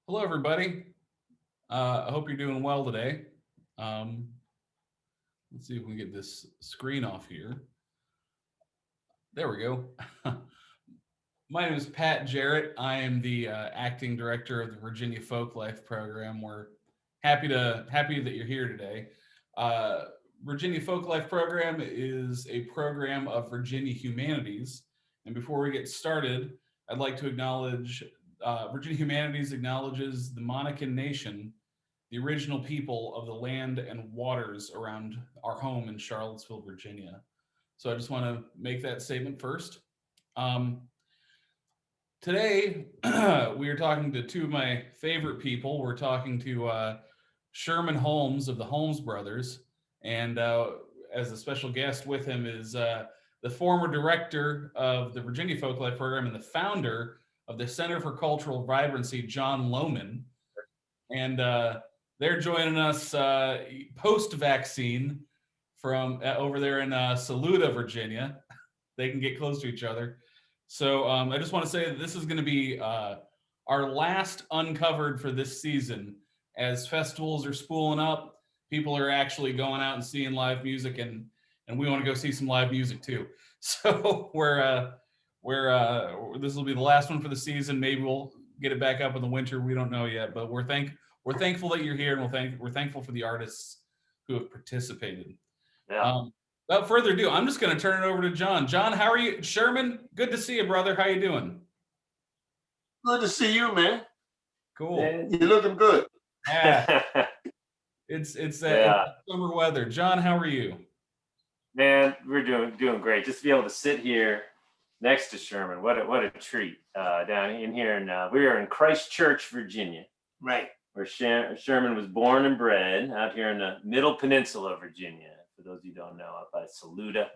Hello, everybody. I hope you're doing well today. Um, let's see if we can get this screen off here. There we go. My name is Pat Jarrett. I am the acting director of the Virginia Folklife Program. We're happy that you're here today. Uh, Virginia Folklife Program is a program of Virginia humanities. And before we get started, I'd like to acknowledge Virginia Humanities acknowledges the Monacan Nation, the original people of the land and waters around our home in Charlottesville, Virginia. So I just want to make that statement first. Um, Today, we are talking to two of my favorite people. We're talking to Sherman Holmes of the Holmes Brothers, and as a special guest with him is the former director of the Virginia Folklife Program and the founder of the Center for Cultural Vibrancy, Jon Lohman. And they're joining us post-vaccine from over there in Saluda, Virginia. They can get close to each other. So I just want to say that this is going to be our last Uncovered for this season. As festivals are spooling up, people are actually going out and seeing live music, and we want to go see some live music too. So this will be the last one for the season. Maybe we'll get it back up in the winter. We don't know yet, but we're thankful that you're here, and we're thankful for the artists who have participated. Yeah. Without further ado, I'm just going to turn it over to Jon. Jon, how are you? Sherman, good to see you, brother. How you doing? Good to see you, man. Cool. Man. You're looking good. Yeah, it's summer weather. Jon, how are you? Man, we're doing great. Just to be able to sit here next to Sherman, what a treat. Down in here, and we are in Christchurch, Virginia, Right. where Sherman was born and bred, out here in the Middle Peninsula of Virginia. For those of you who don't know, out by Saluda,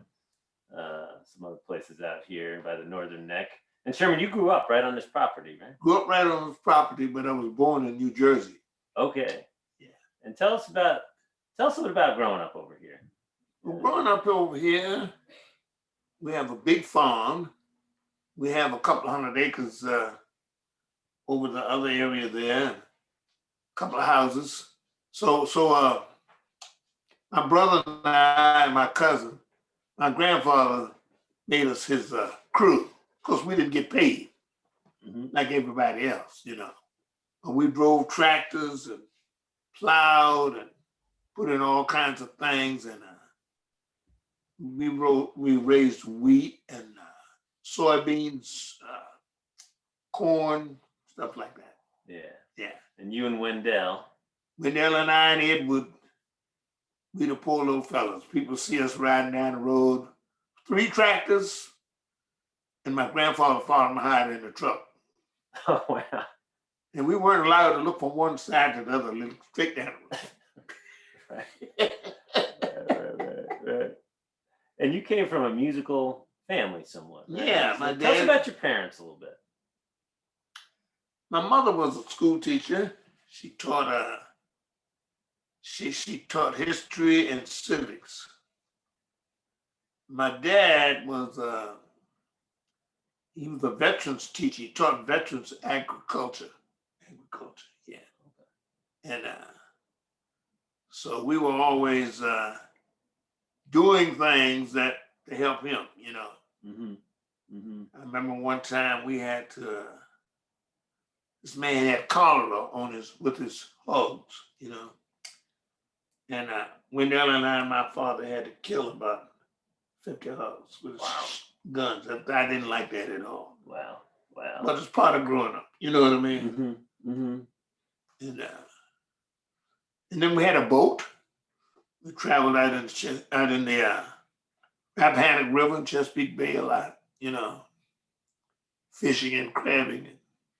some other places out here by the Northern Neck. And Sherman, you grew up right on this property, right? Grew up right on this property, but I was born in New Jersey. Okay. Yeah. And tell us a bit about growing up over here. Well, growing up over here, we have a big farm. We have a couple of 100 acres over the other area there, a couple of houses. So my brother and I and my cousin, my grandfather made us his crew. Of course, we didn't get paid like everybody else, you know. But we drove tractors and plowed and put in all kinds of things, and we raised wheat and soybeans, corn, stuff like that. Yeah. Yeah. And you and Wendell and I and Edward, we the poor little fellas. People see us riding down the road, 3 tractors, and my grandfather followed behind in the truck. Oh, wow. And we weren't allowed to look from one side to the other, look straight down the road. Right. And you came from a musical family somewhat, right? Yeah, So my tell us dad. about your parents a little bit. My mother was a school teacher. She taught she taught history and civics. My dad was he was a veterans teacher. He taught veterans agriculture. Yeah. And so we were always doing things that to help him, you know. I remember one time we had to. This man had cholera with his hogs, you know. And Wendell and I and my father had to kill about 50 hogs with his guns. I didn't like that at all. Wow. But it's part of growing up, you know what I mean? And then we had a boat. We traveled out in the Rappahannock River, Chesapeake Bay a lot, you know, fishing and crabbing.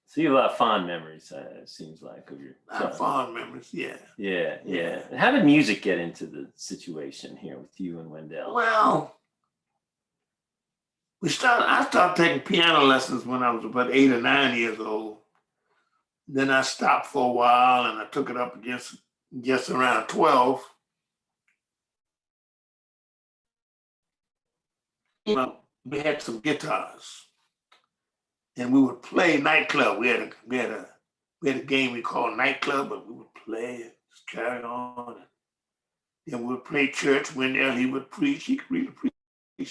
So you have a lot of fond memories, it seems like, of your fond memories, yeah. Yeah. How did music get into the situation here with you and Wendell? Well, I started taking piano lessons when I was about 8 or 9 years old. Then I stopped for a while and I took it up against around 12. We had some guitars and we would play nightclub. We had a we had a game we called nightclub, but we would play and just carry on. And then we would play church. When there he would preach. He could really preach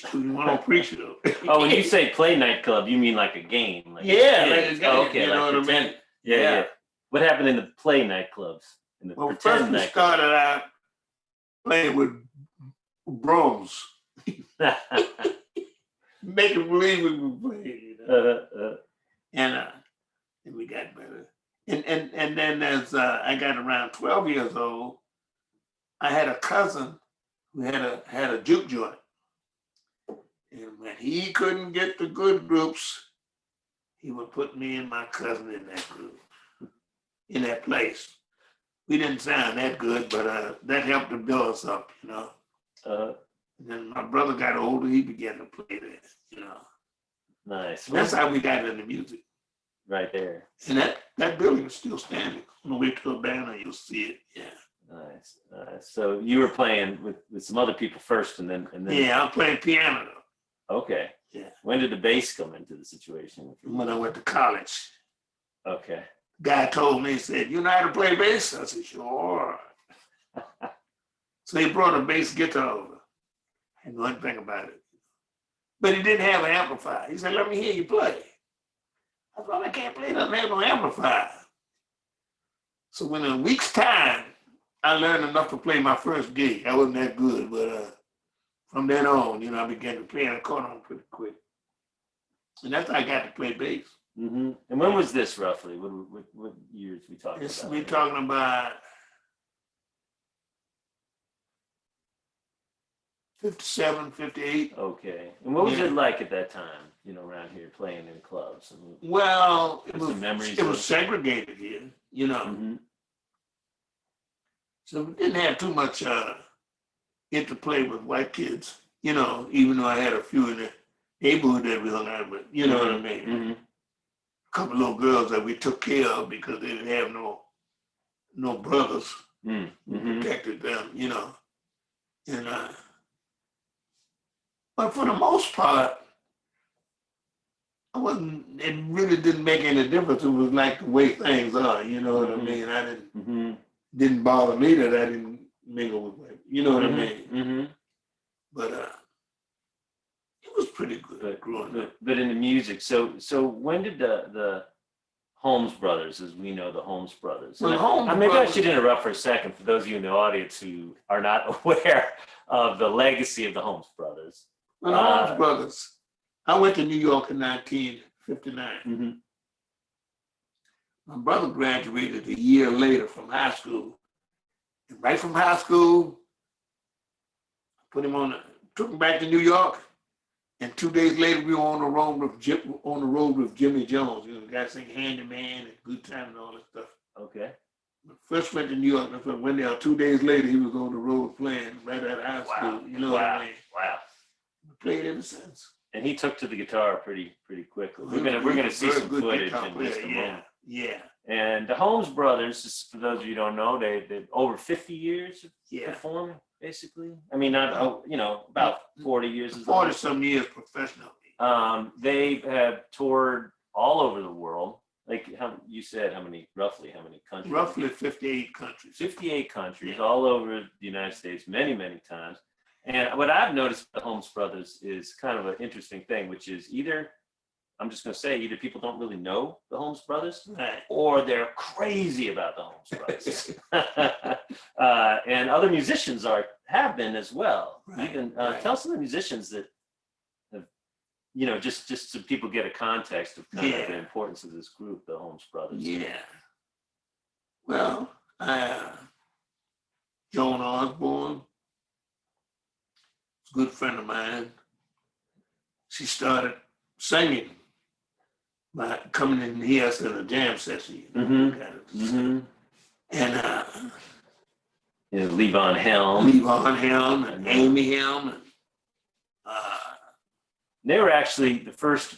too. He wasn't preaching though. Oh, when you say play nightclub, you mean like a game? Like Yeah, like a game. Oh, okay, you know like what I pretend. mean? Yeah. What happened in the play nightclubs? In the Well, pretend first we nightclubs? started out playing with brooms, making believe we were playing, you know? And we got better. And then as I got around 12 years old, I had a cousin who had a juke joint. And when he couldn't get the good groups, he would put me and my cousin in that group, in that place. We didn't sound that good, but that helped to build us up, you know. And then my brother got older, he began to play that, you know. Nice. And that's how we got into music. Right there. And that building is still standing. On the way to Urbana, you'll see it. Yeah. Nice. So you were playing with some other people first, and then. Yeah, I'm playing piano though. Okay. Yeah. When did the bass come into the situation? When I went to college. Okay. Guy told me, he said, "You know how to play bass?" I said, "Sure." So he brought a bass guitar over. I didn't know anything about it. But he didn't have an amplifier. He said, "Let me hear you play." I thought, I can't play nothing, I have no amplifier. So in a week's time, I learned enough to play my first gig. I wasn't that good, but from then on, you know, I began to play an accordion pretty quick. And that's how I got to play bass. Mm-hmm. And when was this roughly? What years we talking about? We're talking about 57, 58. Okay. And what was it like at that time, you know, around here playing in clubs? Well, it memories was segregated here, you know. Mm-hmm. So we didn't have too much interplay with white kids, you know, even though I had a few in the neighborhood that we hung out with, you know what I mean? Mm-hmm. A couple little girls that we took care of because they didn't have no brothers who protected them, you know. And but for the most part, it really didn't make any difference. It was like the way things are, you know what I mean? I didn't bother me that I didn't mingle with women, you know what I mean? Mm-hmm. But it was pretty good growing up. But in the music, so when did the Holmes Brothers, as we know the Holmes Brothers. Well, maybe I should interrupt for a second for those of you in the audience who are not aware of the legacy of the Holmes Brothers. Well, the Holmes Brothers, I went to New York in 1959. Mm-hmm. My brother graduated a year later from high school. And right from high school, took him back to New York. And 2 days later, we were on the road with Jimmy Jones. You know, the guy sang Handyman and Good Time and all that stuff. Okay. When I first went to New York, I went there 2 days later, he was on the road playing right out of high school. You know what I mean? Wow. Played ever since. And he took to the guitar pretty quickly. We're gonna see some footage in just a moment. Yeah. And the Holmes Brothers, just for those of you who don't know, they over 50 years of performing, basically. I mean, not about 40 years. 40-some years professionally. They have toured all over the world. Like you said, roughly how many countries? Roughly 58 countries. 58 countries, all over the United States, many times. And what I've noticed with the Holmes Brothers is kind of an interesting thing, which is either people don't really know the Holmes Brothers, right, or they're crazy about the Holmes Brothers. And other musicians have been as well. Right, You can tell some of the musicians that have, just so people get a context of kind of the importance of this group, the Holmes Brothers. Yeah. Well, Joan Osborne, a good friend of mine. She started singing by coming in here in a jam session. And Levon Helm. And Amy Helm. And, they were actually the first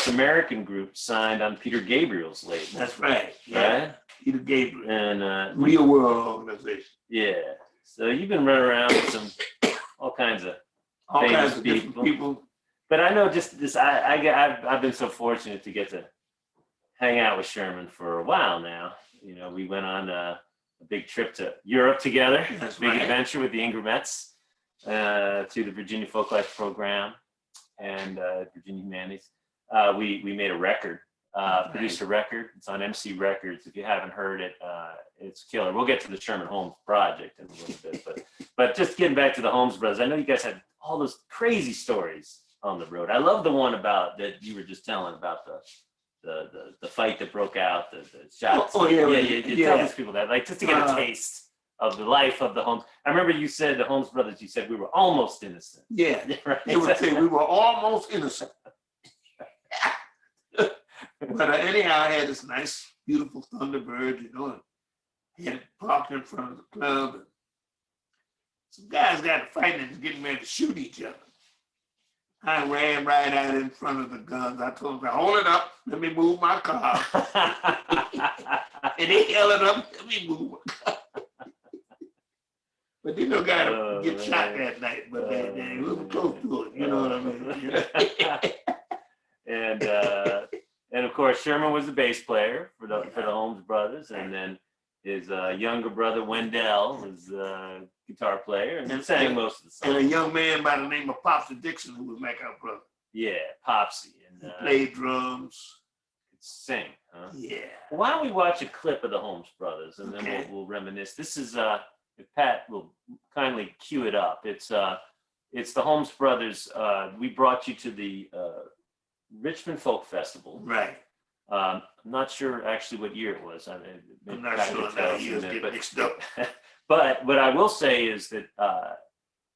American group signed on Peter Gabriel's label. That's right. Yeah. Right? Peter Gabriel. And Real World Organization. Yeah. So you've been running around with all kinds of different people. But I know just this. I've been so fortunate to get to hang out with Sherman for a while now. You know, we went on a big trip to Europe together, That's big right. adventure with the Ingramettes to the Virginia Folklife Program and Virginia Humanities. We made a record, produced a record. It's on MC Records. If you haven't heard it, it's killer. We'll get to the Sherman Holmes project in a little bit, but just getting back to the Holmes Brothers, I know you guys had all those crazy stories on the road. I love the one about that you were just telling about the fight that broke out, the shots. Oh, yeah. You tell these people that, like, just to get a taste of the life of the Holmes. I remember you said the Holmes Brothers. You said we were almost innocent. Yeah, Right. they would say we were almost innocent. But anyhow, I had this nice, beautiful Thunderbird, you know, and had it parked in front of the club. And some guys got to fighting and getting ready to shoot each other. I ran right out in front of the guns. I told them, hold it up, let me move my car. And they held it up, let me move my car. But they don't got to get shot that night, but they were close to it, you know what I mean? And of course, Sherman was the bass player for the Holmes Brothers, and then his younger brother Wendell was the guitar player and sang most of the songs. And a young man by the name of Popsy Dixon, who was like our brother. Yeah, Popsy. And played drums. Could sing, huh? Yeah. Well, why don't we watch a clip of the Holmes Brothers, and then we'll reminisce. This is if Pat will kindly cue it up. It's the Holmes Brothers. We brought you to the Richmond Folk Festival. Right. I'm not sure actually what year it was. I'm not sure that years get mixed up. But what I will say is that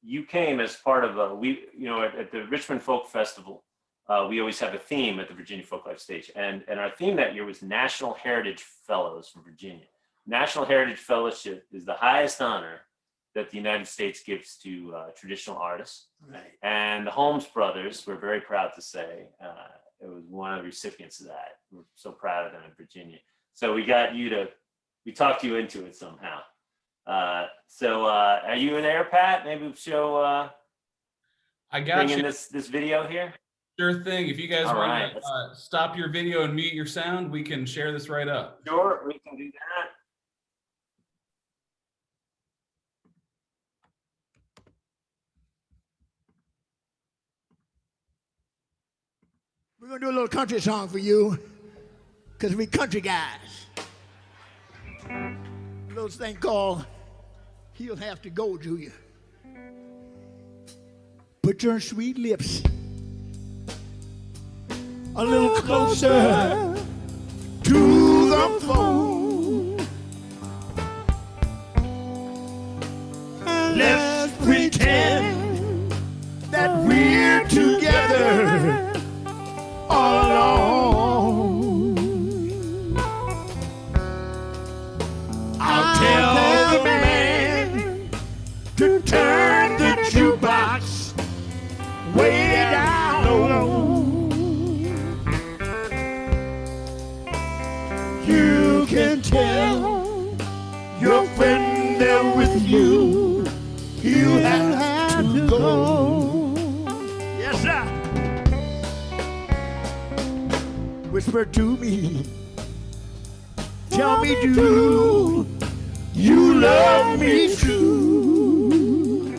you came as part of at the Richmond Folk Festival. We always have a theme at the Virginia Folklife stage, and our theme that year was National Heritage Fellows for Virginia. National Heritage Fellowship is the highest honor that the United States gives to traditional artists. Right. And the Holmes Brothers, we're very proud to say, it was one of the recipients of that. We're so proud of them in Virginia. So we talked you into it somehow. So are you in there, Pat? Maybe we'll show, I got bring you. in this video here. Sure thing. If you guys All want right. to stop your video and mute your sound, we can share this right up. Sure, we can do that. We're going to do a little country song for you, because we country guys. A little thing called He'll Have to Go, Julia. Put your sweet lips a little closer to the phone. Let's pretend that we're together all alone. I'll tell the man to turn the jukebox way down low. You can tell your friend there with you, you have to go. Yes, sir. Whisper to me, tell me, do you love me true?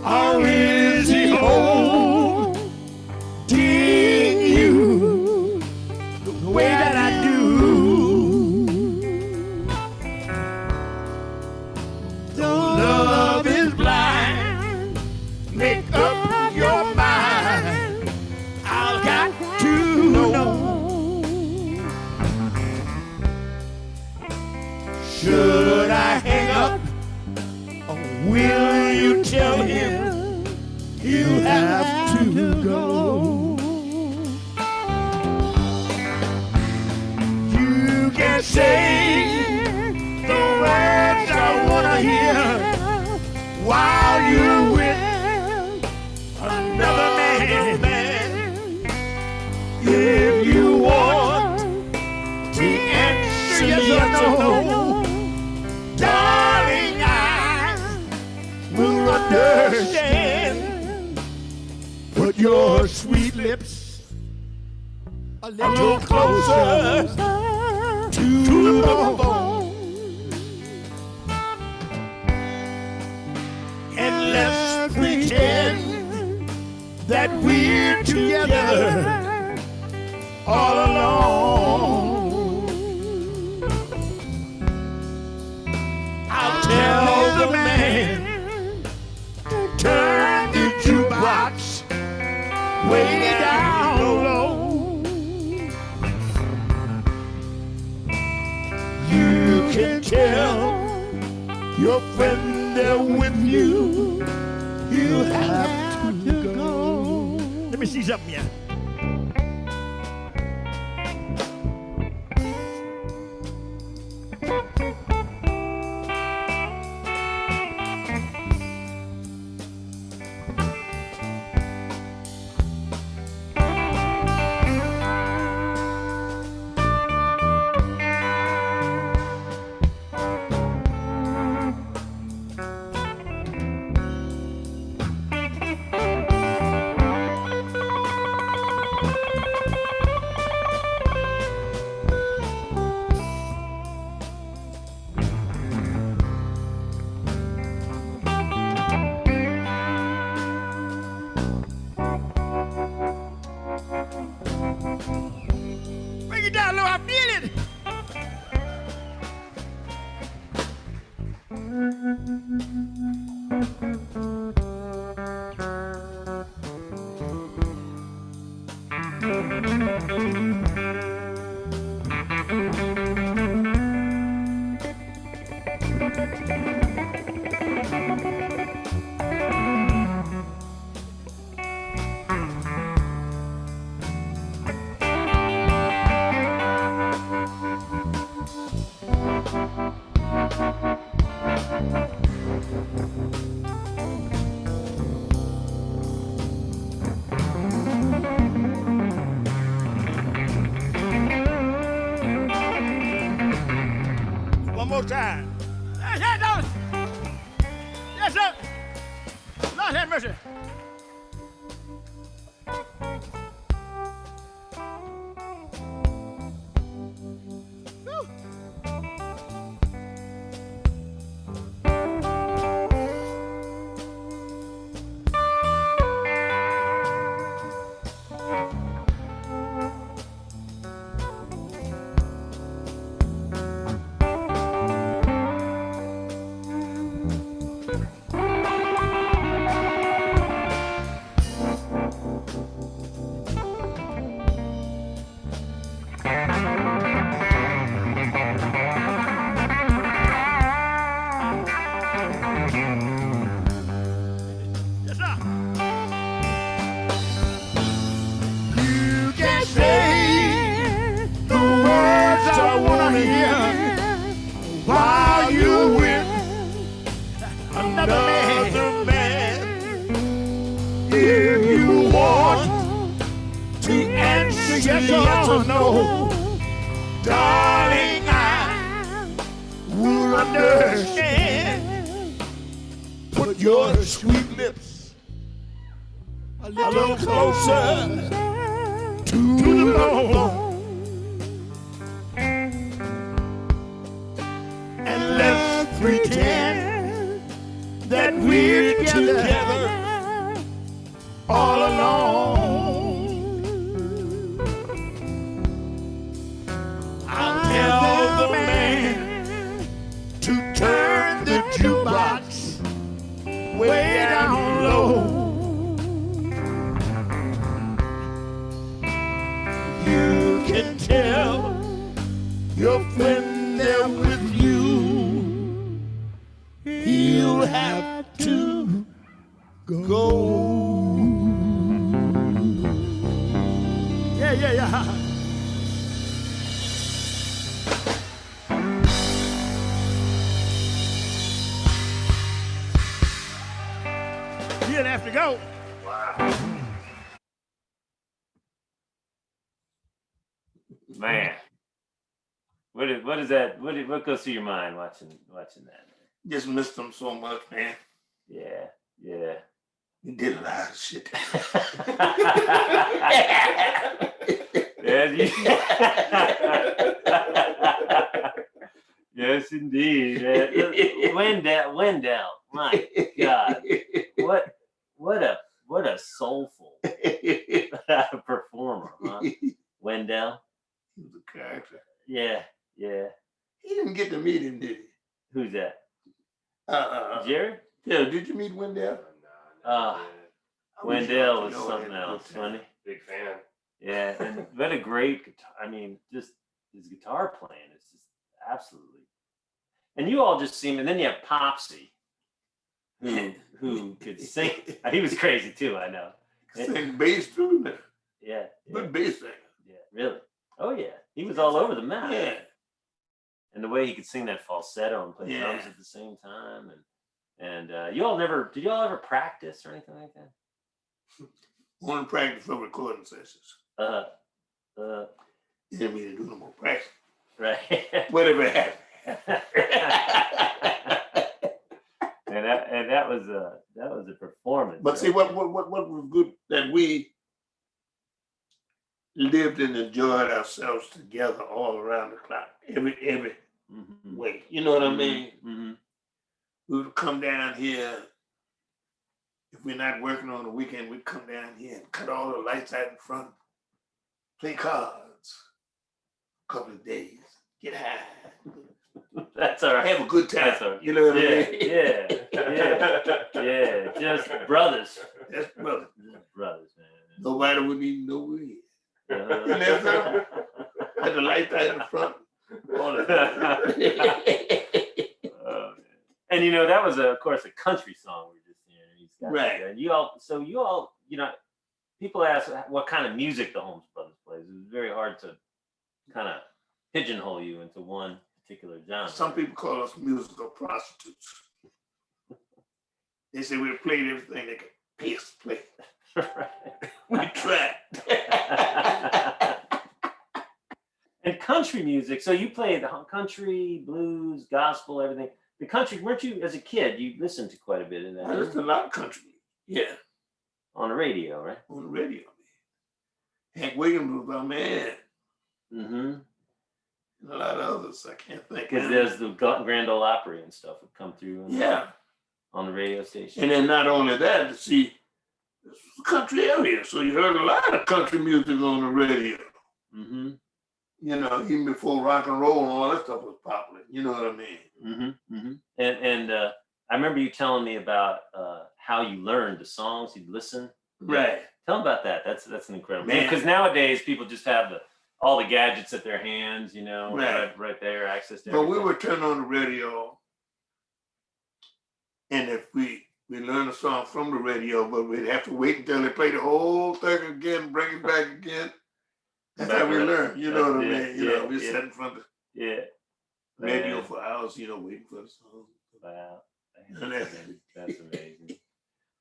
Or is he holding you the way that I do? Though love is blind, make up your mind. I've got to know. Should I hang up, or will you tell him you have to go? You can say the words I wanna hear while you're with another man. If you want the answer, yes or no, darling, I will understand. Put your sweet lips a little closer to the bone. And let's pretend that we're together all alone. I'll tell the man to turn the jukebox way down low. You can tell your friend they're with you. You have to go. Let me see something here. Bring it down low, I feel it. One more time. Yes, yes, darling. Yes, sir. Lord have mercy. Whew. Yes, sir. You can say the words I want to hear while you with another man. If you want to answer yes or no, darling, I will understand. Put your sweet lips a little closer to the bone, and let's pretend that we're together all alone. I'll tell the man to turn the jukebox way down low. You can tell your friend there with you. He'll have to go. Yeah. He'll have to go. Man, what is that? What goes through your mind watching that? Just missed them so much, man. Yeah. He did a lot of shit. Yeah, Yes, indeed. Wendell, my God, what a soulful performer, huh? Wendell. He was a character. Yeah. He didn't get to meet him, did he? Who's that? Jarrett? Yeah. Did you meet Wendell? Wendell was something else, wasn't he? Big fan. Yeah, and what a great guitar. I mean, just his guitar playing is just absolutely. And you all just seem, and then you have Popsy, who could sing. He was crazy too, I know. Sang bass too, man. Yeah. Good bass singer. Yeah, really. Oh yeah, he was all over the map. Yeah. And the way he could sing that falsetto and play drums at the same time, and you all did you all ever practice or anything like that? One practice for recording sessions. You didn't mean to do no more practice. Right. Whatever happened. and that was a performance. But see, what was good that we lived and enjoyed ourselves together all around the clock, every way. You know what I mean? Mm-hmm. We would come down here. If we're not working on the weekend, we'd come down here and cut all the lights out in front, play cards a couple of days, get high. That's all right. Have a good time. That's all right. You know what I mean? Yeah. Just brothers. That's brother. Just brothers, man. Nobody would even know we're here. Uh-huh. And that's had the lights out in front. All that. Oh, and you know, that was of course a country song we were just hearing. He's got Right. that. And you all, you know, people ask what kind of music the Holmes Brothers plays. It was very hard to kind of pigeonhole you into one particular genre. Some people call us musical prostitutes. They say we played everything they could pay us to play. We tried. And country music. So you played the country, blues, gospel, everything. The country, weren't you, as a kid, you listened to quite a bit of that? There's a lot of country. Yeah. On the radio, right? On the radio. Hank Williams was our man. Mm-hmm. And a lot of others. I can't think. Because there's the Grand Ole Opry and stuff would come through on the radio station. And then not only that, see, this was a country area. So you heard a lot of country music on the radio. Mm-hmm. You know, even before rock and roll and all that stuff was popular. You know what I mean? Mm-hmm. Mm-hmm. And I remember you telling me about how you learned the songs. You'd listen. Right. Tell them about that. That's an incredible. Man. Because nowadays people just have all the gadgets at their hands. You know, right there, access to. But everything. we would turn on the radio, and if we learn a song from the radio, but we'd have to wait until they play the whole thing again, bring it back again. That's how we learn. You know what I mean? You know, we sat in front of the radio for hours, you know, waiting for the song. Wow. And That's amazing. So,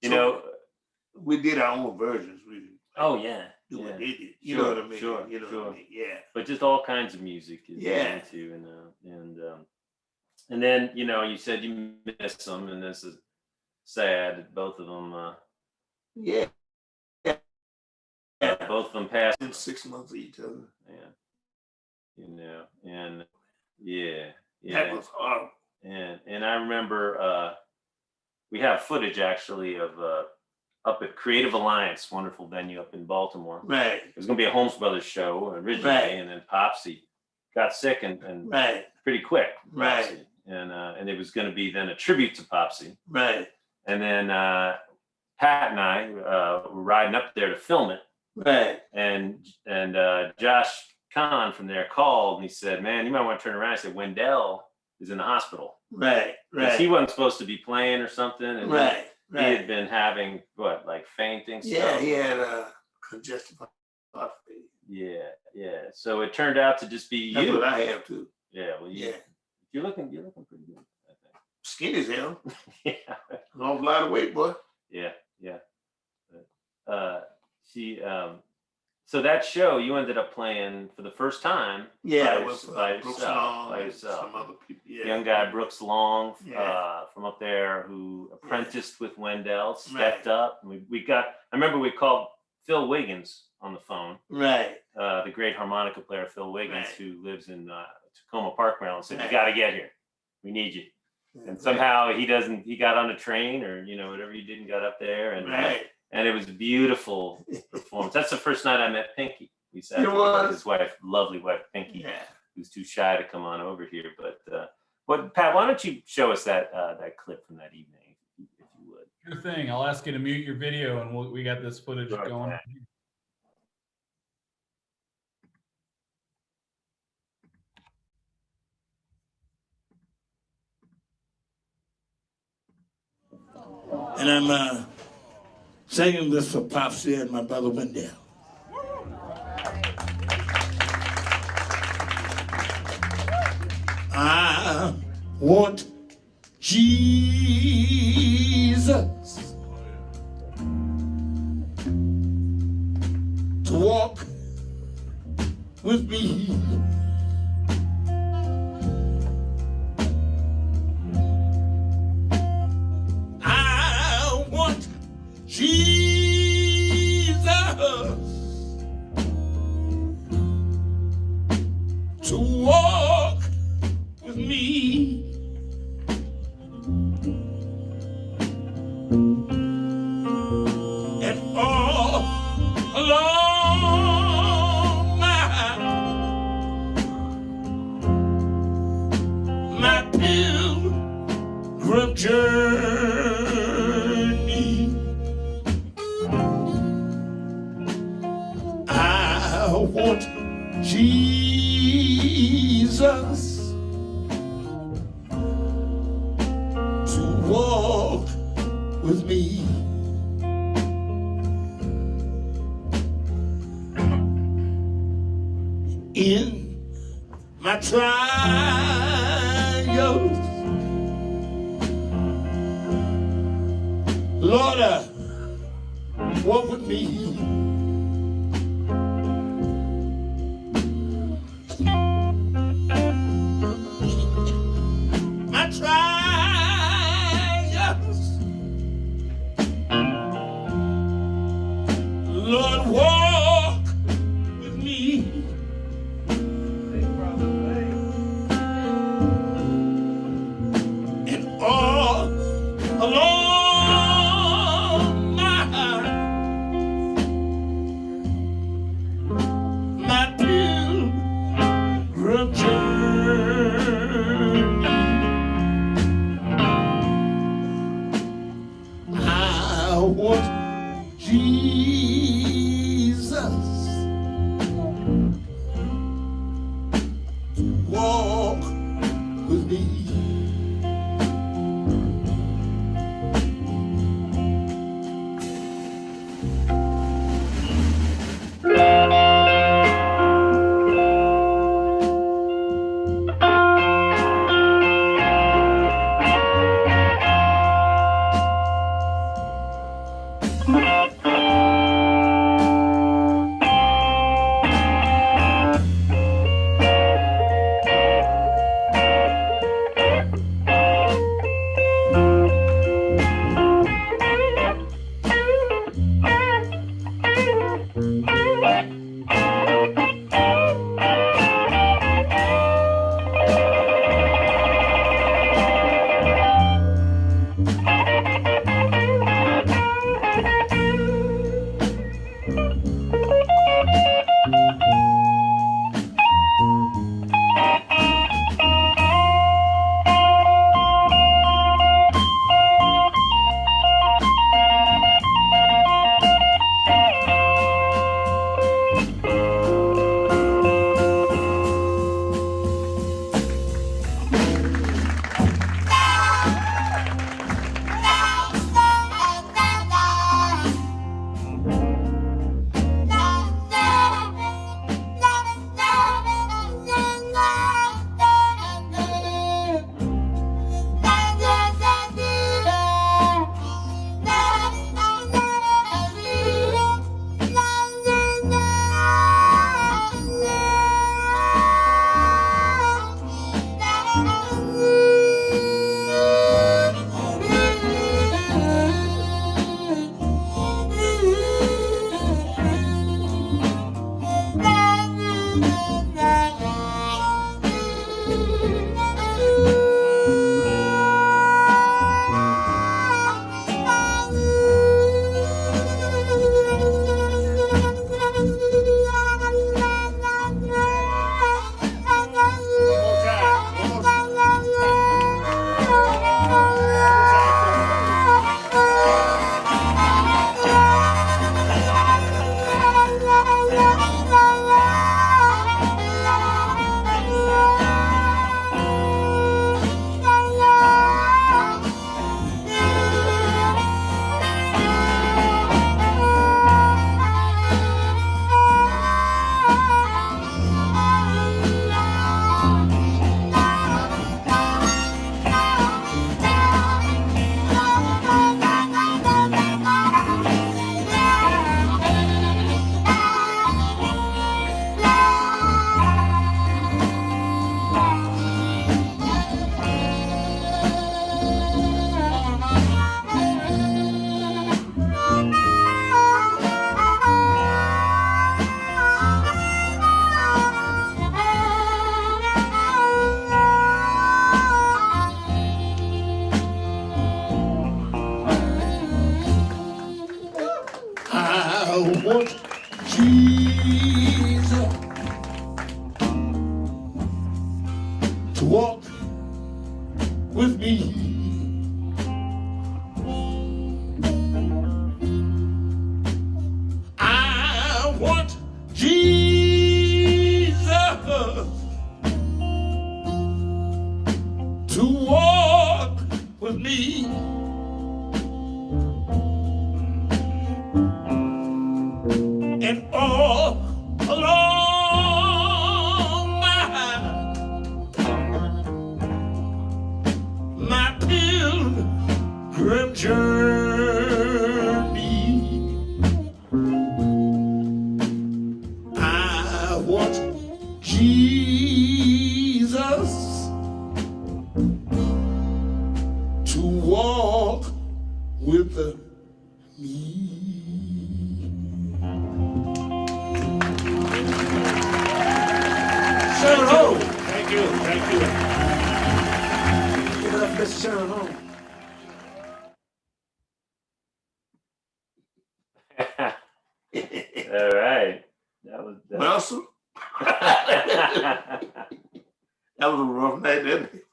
You know, we did our own versions. We didn't oh yeah. do what Yeah. they did. You Sure, know what I mean? sure, You know sure. what I mean? Yeah. But just all kinds of music is Yeah. into and then you know you said you miss them, and this is sad that both of them Yeah. both of them passed. In 6 months of each other. Yeah, you know, and yeah, That was horrible. and I remember we have footage actually of up at Creative Alliance, wonderful venue up in Baltimore. Right. It was going to be a Holmes Brothers show originally, Right. and then Popsy got sick and Right. pretty quick. Right. Popsy. And it was going to be then a tribute to Popsy. Right. And then Pat and I were riding up there to film it, Right. and Josh Kahn from there called and he said, "Man, you might want to turn around." I said, "Wendell is in the hospital." Right. Because Right. he wasn't supposed to be playing or something, and Right. he had Right. been having like fainting stuff. Yeah, he had congestive heart failure. Yeah. So it turned out to just be That's you. what I have too. Yeah. Well, Yeah. you're looking pretty good, I Skinny as hell. think. Yeah. An awful lot of weight, boy. Yeah. So that show you ended up playing for the first time. Yeah, by with Brooks yourself, Long by and yourself. some other people. Yeah. Young guy Brooks Long Yeah. from up there who apprenticed with Wendell, Right. stepped up. And I remember we called Phil Wiggins on the phone. Right. The great harmonica player Phil Wiggins, Right. who lives in Tacoma Park, Maryland, said, Right. "You got to get here. We need you." And somehow he got on a train or, whatever he did and got up there. And Right. and it was a beautiful performance. That's the first night I met Pinky. We sat It was? his wife, lovely wife, Pinky, Yeah. who's too shy to come on over here. But Pat, why don't you show us that clip from that evening, if you would? Sure thing. I'll ask you to mute your video, and we got this footage Sure, going. Pat. And I'm singing this for Popsy and my brother Wendell. I want Jesus to walk with me. I want Jesus to walk with me. And all along my pilgrim journey, I want Jesus to walk with me. In my trials, Lord, walk with me. My trials, Lord, walk with me. And all along my pilgrim journey, I want Jesus to walk with me. to walk with me. I want Jesus to walk with me. And all along my pilgrim journey, I want Jesus to walk with me. Sherman Holmes. Thank you. Give it up, Mr. Sherman Holmes. All right. That was Well, sir, that was a rough night, didn't it?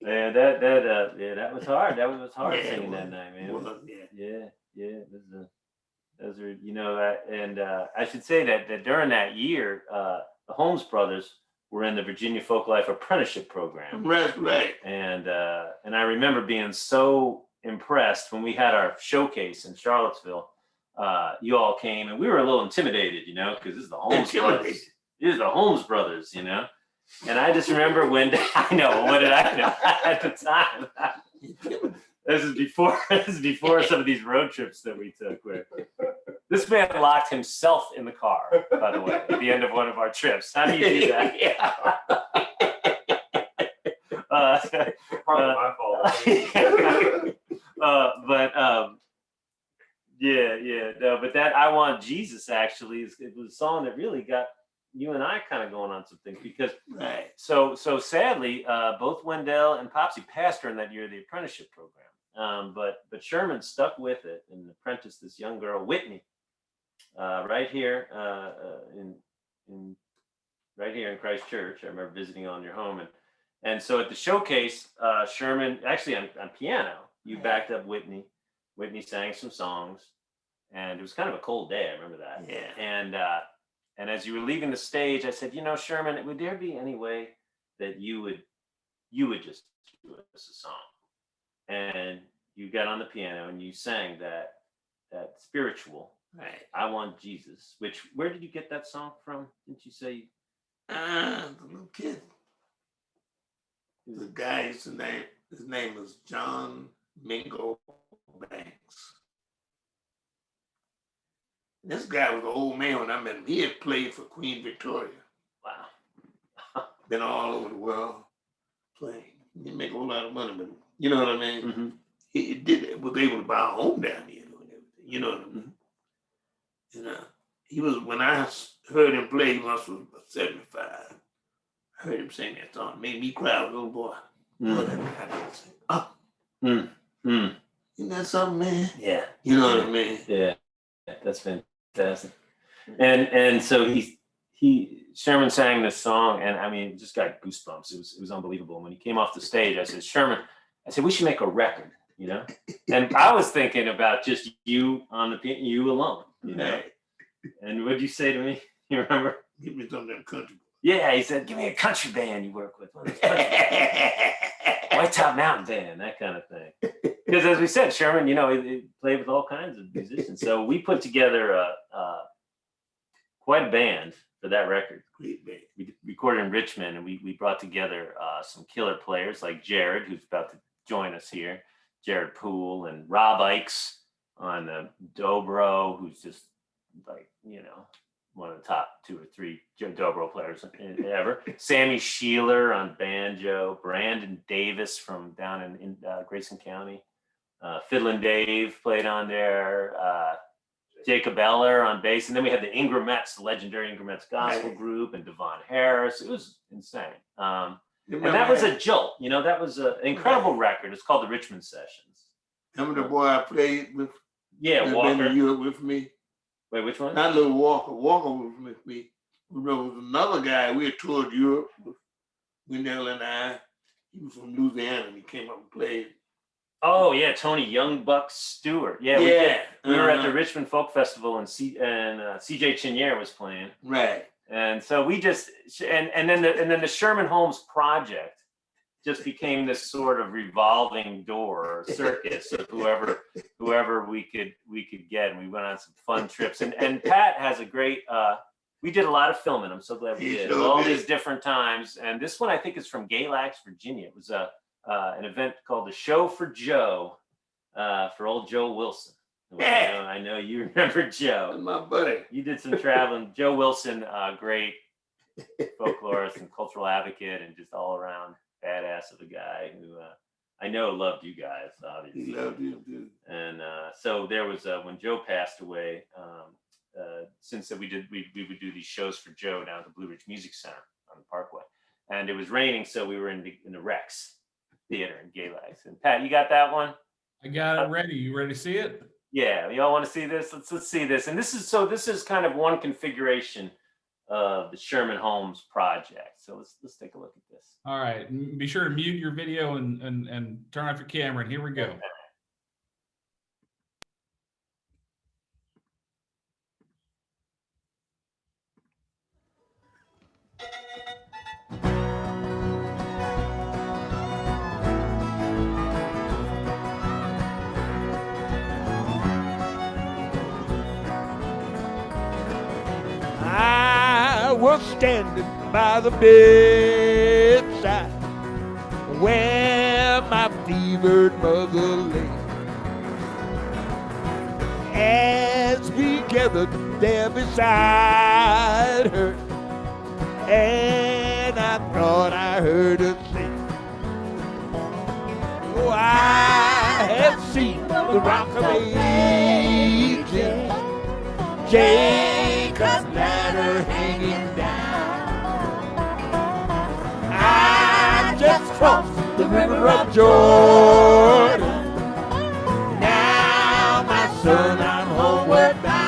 yeah, that was hard. That was hard Yeah, singing it that was. night, man. It was, yeah. Yeah. Those are, you know, and I should say that during that year, the Holmes Brothers were in the Virginia Folklife Apprenticeship Program. Right. And I remember being so impressed when we had our showcase in Charlottesville. You all came, and we were a little intimidated, you know, because this is the Holmes Brothers. This is the Holmes Brothers, you know. And I just remember when I know what did I know at the time. This is before some of these road trips that we took. Where this man locked himself in the car, by the way, at the end of one of our trips. How do you do that? Probably my fault. But that I Want Jesus actually it was a song that really got you and I kind of going on some things because Right. so sadly both Wendell and Popsy passed during that year of the apprenticeship program. But Sherman stuck with it and apprenticed this young girl, Whitney, right here in Christchurch. I remember visiting on your home, and so at the showcase, Sherman actually on piano, you backed up Whitney. Whitney sang some songs, and it was kind of a cold day. I remember that. Yeah. And as you were leaving the stage, I said, you know, Sherman, would there be any way that you would just do us a song? And you got on the piano and you sang that spiritual, Right. I Want Jesus, where did you get that song from? Didn't you say? The little kid. The guy, his name was John Mingo Banks. This guy was an old man when I met him. He had played for Queen Victoria. Wow. Been all over the world playing. He didn't make a whole lot of money, but you know what I mean? Mm-hmm. He was able to buy a home down here and everything. You know what I mean? And he was, when I heard him play, he must have been 75. I heard him sing that song. It made me cry, a little boy. Isn't that something, man? Yeah. You know what I mean? Yeah. That's fantastic. And so Sherman sang this song, and I mean, just got goosebumps. It was unbelievable. When he came off the stage, I said, Sherman, we should make a record, you know? And I was thinking about just you on the piano, you alone, you know? Right. And what did you say to me? You remember? Give me some of them country. Yeah, he said, give me a country band you work with. White Top Mountain Band, that kind of thing. Because as we said, Sherman, you know, he played with all kinds of musicians. So we put together quite a band for that record. Great band. We recorded in Richmond, and we brought together some killer players like Jarrett, who's about to join us here, Jarrett Poole, and Rob Ikes on the dobro, who's just like, you know, one of the top 2 or 3 dobro players ever. Sammy Sheeler on banjo, Brandon Davis from down in Grayson County. Fiddlin' Dave played on there. Jacob Eller on bass. And then we had the Ingramettes, the legendary Ingramettes gospel group, and Devon Harris. It was insane. And that was a jolt. You know, that was an incredible record. It's called the Richmond Sessions. Remember the boy I played with? Yeah, Been Walker. to Europe with me? Wait, which one? Not little Walker. Walker was with me. There was another guy we had toured Europe Wendell and I. He was from Louisiana and he came up and played. Oh yeah, Tony Young Buck Stewart. Yeah, we were at the Richmond Folk Festival and CJ Chenier was playing. Right. And so we just and then the Sherman Holmes project just became this sort of revolving door or circus of whoever we could get, and we went on some fun trips. And Pat has a great we did a lot of filming. I'm so glad we did all these different times. And this one I think is from Galax, Virginia. It was an event called the Show for Joe for old Joe Wilson. Yeah. I know you remember Joe. My buddy. You did some traveling. Joe Wilson, great folklorist and cultural advocate, and just all around badass of a guy who I know loved you guys, obviously. He loved you too. And so there was when Joe passed away. Since that we would do these shows for Joe down at the Blue Ridge Music Center on the Parkway, and it was raining, so we were in the Rex Theater in Galax. And Pat, you got that one? I got it ready. You ready to see it? Yeah, you all want to see this? Let's see this. And this is kind of one configuration of the Sherman Holmes project. So let's take a look at this. All right. Be sure to mute your video and turn off your camera. And here we go. I was standing by the bedside where my fevered mother lay. As we gathered there beside her, and I thought I heard her say, oh, I have seen the Rock of Ages, Jacob's ladder hanging down. I just crossed the river of Jordan. Now, my son, I'm homeward bound.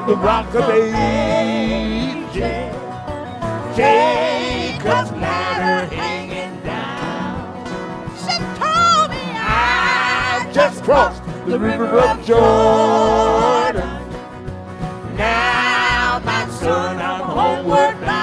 The Rock of Ages, Jacob's ladder hanging down. She told me I just crossed the river of Jordan. Now, my son, I'm homeward bound.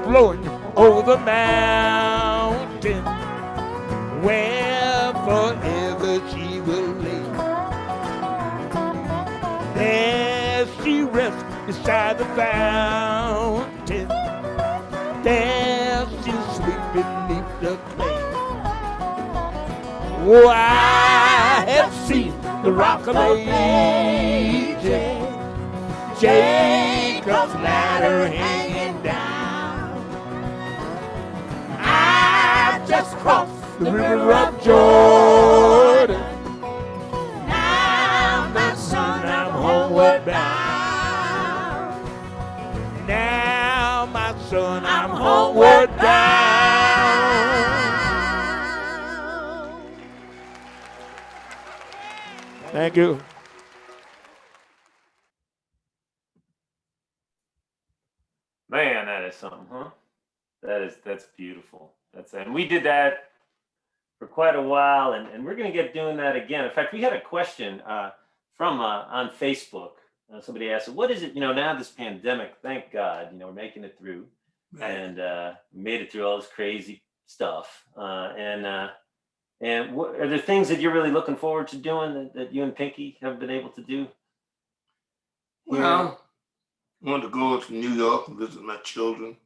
Blowing over the mountain where forever she will lay. There she rests beside the fountain. There she'll sleep beneath the clay. Oh, I have seen the Rock of Ages, Jacob's ladder hanging down. Just crossed the river of Jordan. Now, my son, I'm homeward bound. Now, my son, I'm homeward bound. Thank you. Man, that is something, huh? That's beautiful. And we did that quite a while, and we're going to get doing that again. In fact, we had a question from on Facebook. Somebody asked, "What is it? You know, now this pandemic, thank God, you know, we're making it through, Right. and we made it through all this crazy stuff. Are there things that you're really looking forward to doing that you and Pinky have been able to do?" Well, I want to go to New York and visit my children.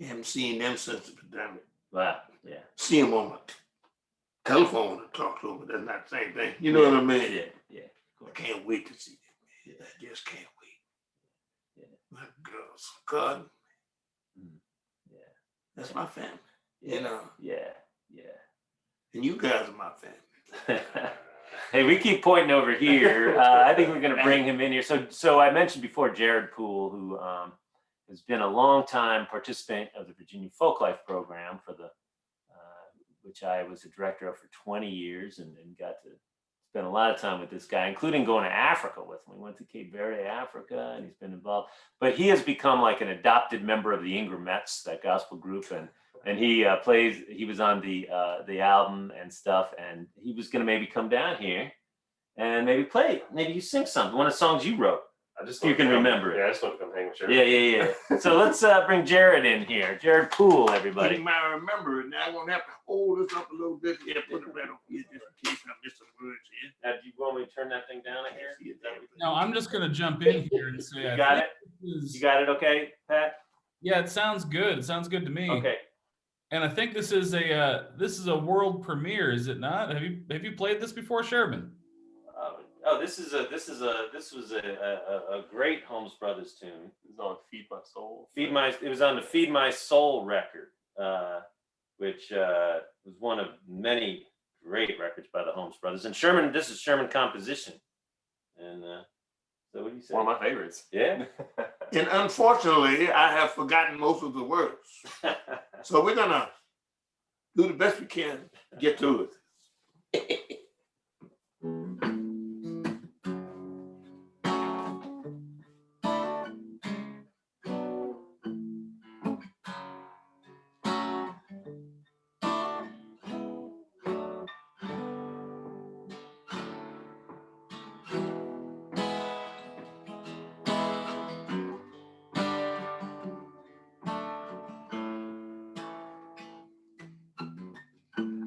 I haven't seen them since the pandemic. Wow. Yeah. See them on my telephone and talk to them, but that's not the same thing. You know what I mean? Yeah. Yeah. I can't wait to see them. I just can't wait. Yeah. My girls, God, Yeah. that's my family. You know, Yeah. and you guys are my family. Hey, we keep pointing over here. I think we're going to bring him in here. So I mentioned before Jarrett Poole, who has been a long-time participant of the Virginia Folklife Program for the which I was the director of for 20 years and got to spend a lot of time with this guy, including going to Africa with him. We went to Cape Verde, Africa, and he's been involved. But he has become like an adopted member of the Ingramettes, that gospel group, and he plays. He was on the album and stuff, and he was going to maybe come down here and maybe play. Maybe you sing something, one of the songs you wrote. You can remember it. Yeah, I just want to come hang with Sherman. Yeah. So let's bring Jarrett in here. Jarrett Poole, everybody. You might remember it. Now I'm gonna have to hold this up a little bit here, put it right over here just in case I miss some words here. Now, do you want me to turn that thing down here? No, I'm just going to jump in here and say, You got it? Is, You got it okay, Pat? yeah, it sounds good. It sounds good to me. Okay. And I think this is a world premiere, is it not? Have you played this before, Sherman? This was a great Holmes Brothers tune. It was on Feed My Soul. It was on the Feed My Soul record, which was one of many great records by the Holmes Brothers. And Sherman, this is Sherman composition. And so what do you say? One of my favorites. Yeah. And unfortunately, I have forgotten most of the words. So we're gonna do the best we can to get through it.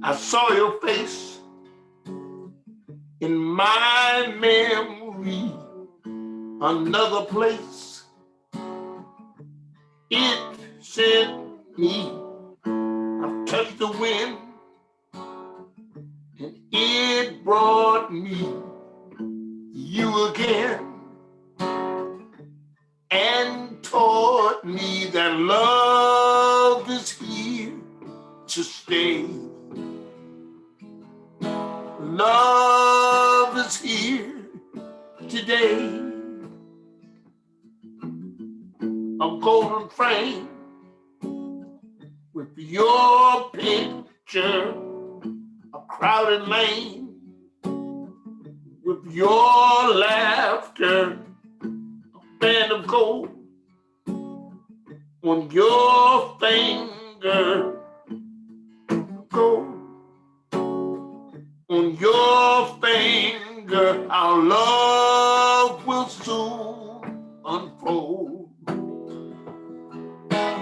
I saw your face in my memory, another place. It sent me. I've touched the wind, and it brought me you again, and taught me that love is here to stay. Love is here today. A golden frame with your picture, a crowded lane with your laughter, a band of gold on your finger, gold. On your finger, our love will soon unfold.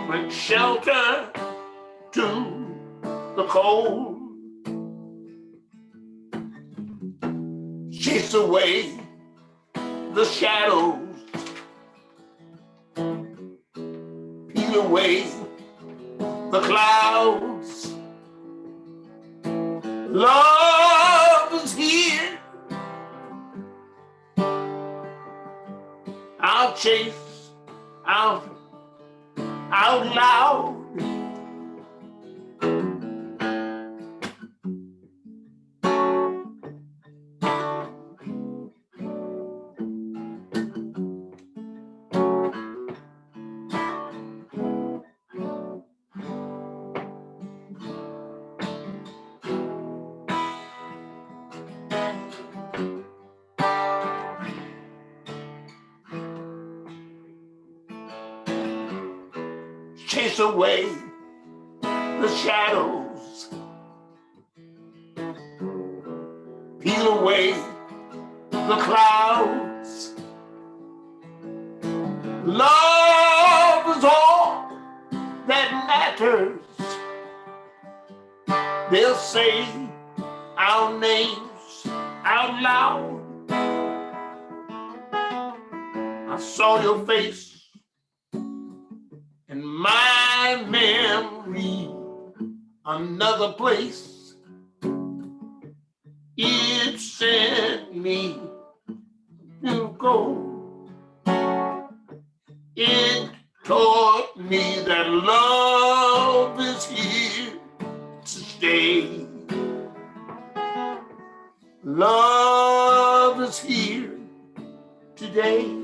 Bring shelter to the cold. Chase away the shadows. Peel away the clouds. Love is here. I'll chase out loud. Chase away the shadows. peel away the clouds. Love is all that matters. They'll say our names out loud. I saw your face in my memory, another place. It sent me to go. It taught me that love is here to stay. Love is here today.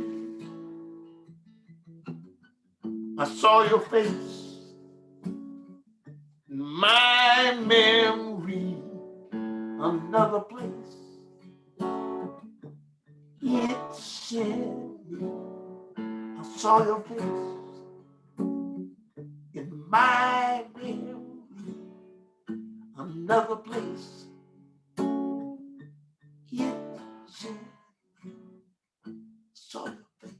I saw your face in my memory, another place. It sent me. I saw your face in my memory, another place. It sent me. I saw your face,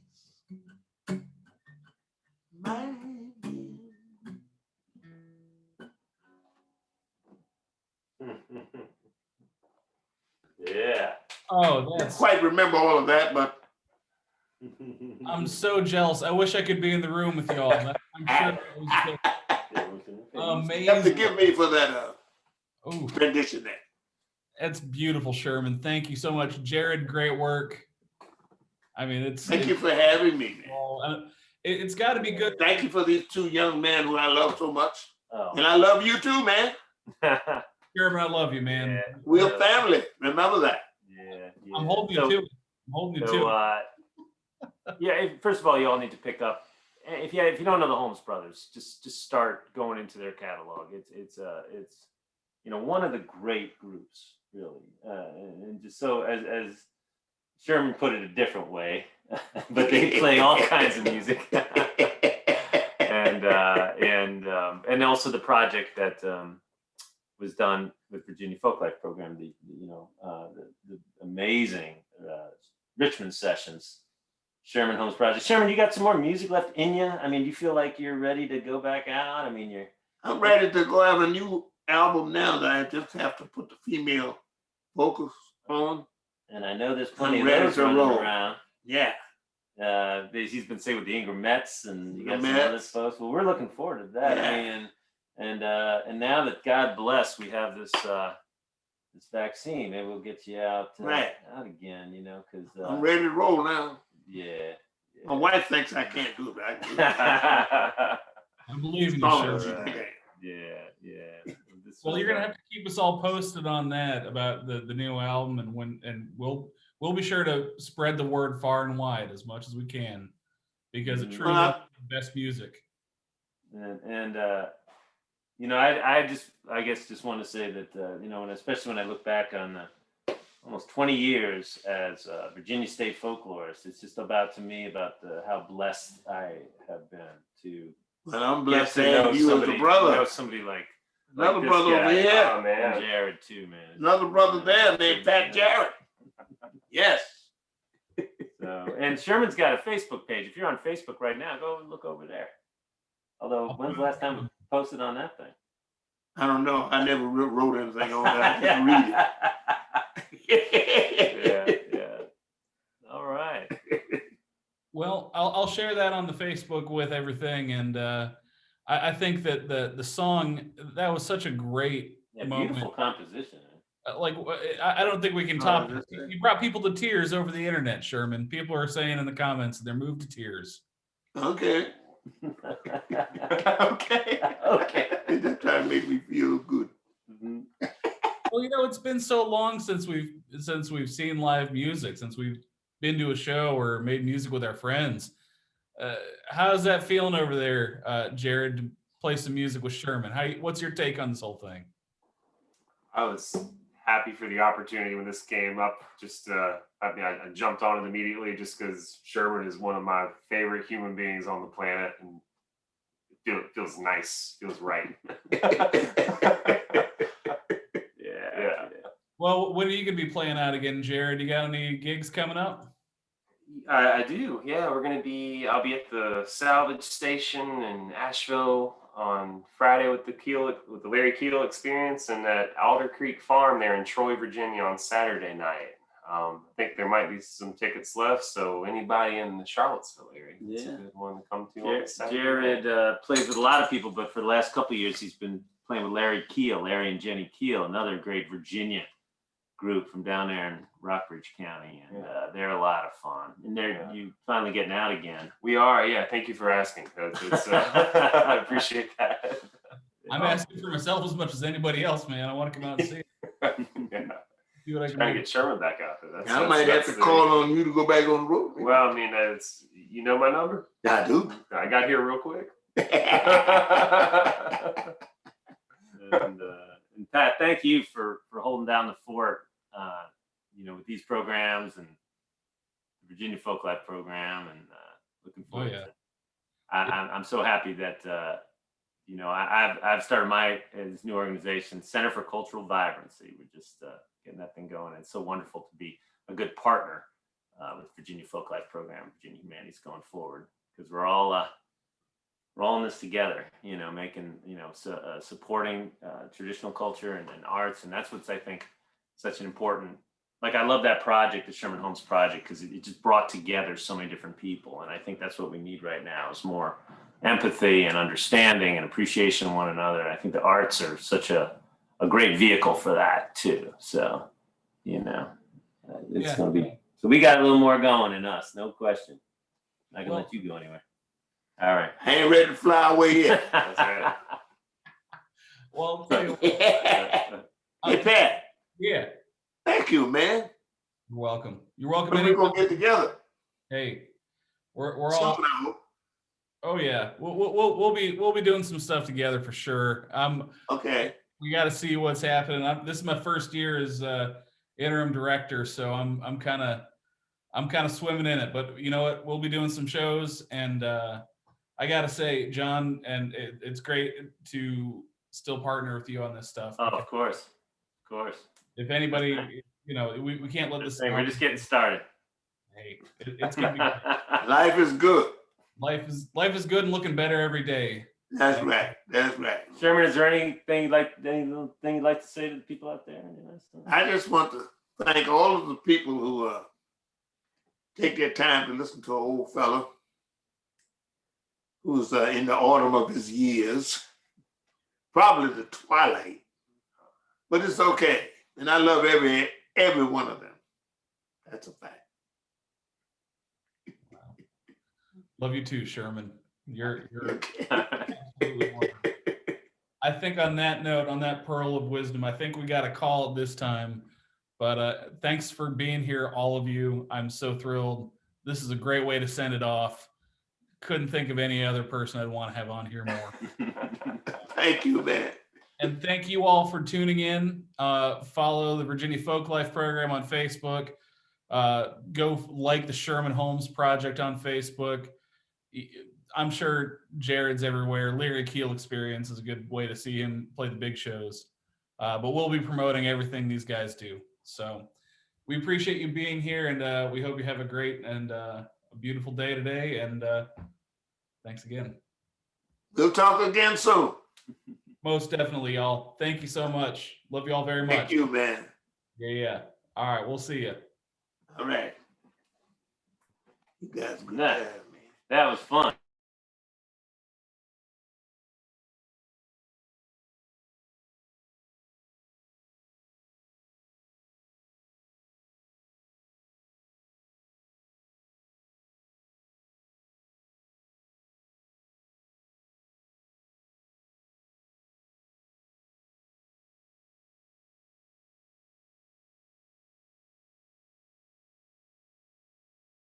my memory. Yeah. Oh, I don't that's. quite remember all of that, but I'm so jealous. I wish I could be in the room with y'all. I'm sure that was you have to amazing. give me for that Ooh, rendition there. that's beautiful, Sherman. Thank you so much, Jared. Great work. I mean, Thank you for having me, man. It's got to be good. Thank you for these two young men who I love so much. Oh. And I love you too, man. Sherman, I love you, man. Yeah. We're family. Remember that. Yeah. I'm holding you to it. I'm holding you to it. Yeah. First of all, you all need to pick up. If you don't know the Holmes Brothers, just start going into their catalog. It's one of the great groups, really. And just so as Sherman put it a different way, but they play all kinds of music. and also the project that was done with Virginia Folklife Program, the amazing Richmond sessions, Sherman Holmes project. Sherman, you got some more music left in you? I mean, do you feel like you're ready to go back out? I mean, I'm ready to go have a new album now that I just have to put the female vocals on. And I know there's plenty I'm of ready those to running roll. around. Yeah. He's been saying with the Ingram Mets, and you got some Mets. other folks. Well, we're looking forward to that. Yeah. I mean, and now that God bless, we have this vaccine. Maybe we'll get you out out again. Because I'm ready to roll now. Yeah. My wife thinks I can't do it. I believe in you, Sherman. Yeah. Well, you're gonna have to keep us all posted on that about the new album, and we'll be sure to spread the word far and wide as much as we can, because it truly is the best music. I guess just want to say that and especially when I look back on almost 20 years as a Virginia State folklorist, it's just about how blessed I have been to. Well, I'm blessed to know have you as a somebody, brother. know somebody like Another this brother guy. over here. Oh, man. And Jarrett too, man. Another brother there named Pat Jarrett. Yes. So, and Sherman's got a Facebook page. If you're on Facebook right now, go and look over there. Although, when's the last time we posted on that thing? I don't know. I never wrote anything on that. I just read it. Yeah. All right. Well, I'll share that on the Facebook with everything, and I think that the song, that was such a great moment. Beautiful composition. I don't think we can top it. You brought people to tears over the internet, Sherman. People are saying in the comments they're moved to tears. Okay. Okay. They just trying to make me feel good. Mm-hmm. Well, it's been so long since we've seen live music, since we've been to a show or made music with our friends. How's that feeling over there, Jared, to play some music with Sherman? What's your take on this whole thing? I was happy for the opportunity when this came up. Just, I jumped on it immediately just because Sherman is one of my favorite human beings on the planet, and it feels nice, feels right. Yeah. Well, when are you gonna be playing out again, Jared? You got any gigs coming up? I do. Yeah, I'll be at the salvage station in Asheville on Friday with the Larry Keel Experience, and at Alder Creek Farm there in Troy, Virginia on Saturday night. I think there might be some tickets left, so anybody in the Charlottesville area, it's a good one to come to. On Saturday Jared night. plays with a lot of people, but for the last couple of years, he's been playing with Larry and Jenny Keel, another great Virginia group from down there in Rockbridge County, and they're a lot of fun. And you finally getting out again. We are, yeah. Thank you for asking. I appreciate that. I'm asking for myself as much as anybody else, man. I want to come out and see it. Yeah. See what I can Trying to do. get Sherman back out there. I might have to call on you to go back on the road. Well, I mean, you know my number. I do. I got here real quick. And Pat, thank you for holding down the fort, with these programs and the Virginia Folklife Program, and looking forward to it. I'm so happy that I've started this new organization, Center for Cultural Vibrancy. We're just getting that thing going. It's so wonderful to be a good partner with Virginia Folklife Program, Virginia Humanities going forward, because we're all in this together. Making supporting traditional culture and arts, and that's what's, I think, such an important. Like, I love that project, the Sherman Holmes project, because it just brought together so many different people. And I think that's what we need right now, is more empathy and understanding and appreciation of one another. And I think the arts are such a great vehicle for that too. So, it's going to be, so we got a little more going in us, no question. I can let you go anywhere. All right. I ain't ready to fly away yet. That's right. Well, I'll tell you what, Hey, Pat. yeah. Thank you, man. You're welcome. You're welcome. When we gonna get together? Hey, we're all. Soon, I hope. Oh yeah, we'll be doing some stuff together for sure. Okay. We got to see what's happening. This is my first year as interim director, so I'm kind of swimming in it. But you know what? We'll be doing some shows, and I got to say, John, and it's great to still partner with you on this stuff. Oh, of course. If anybody, we can't let this. We're just getting started. Hey, it's gonna be. Life is good. Life is good and looking better every day. That's right. Sherman, is there anything you'd like to say to the people out there? I just want to thank all of the people who take their time to listen to an old fellow who's in the autumn of his years, probably the twilight, but it's okay. And I love every one of them. That's a fact. Love you too, Sherman. You're absolutely wonderful. I think on that note, on that pearl of wisdom, I think we got to call it this time. But thanks for being here, all of you. I'm so thrilled. This is a great way to send it off. Couldn't think of any other person I'd want to have on here more. Thank you, man. And thank you all for tuning in. Follow the Virginia Folklife Program on Facebook. Go like the Sherman Holmes Project on Facebook. I'm sure Jarrett's everywhere. Larry Keel Experience is a good way to see him play the big shows. But we'll be promoting everything these guys do. So we appreciate you being here, and we hope you have a great and a beautiful day today. And thanks again. We'll talk again soon. Most definitely, y'all. Thank you so much. Love you all very much. Thank you, man. Yeah. All right, we'll see you. All right. You guys good. That was fun.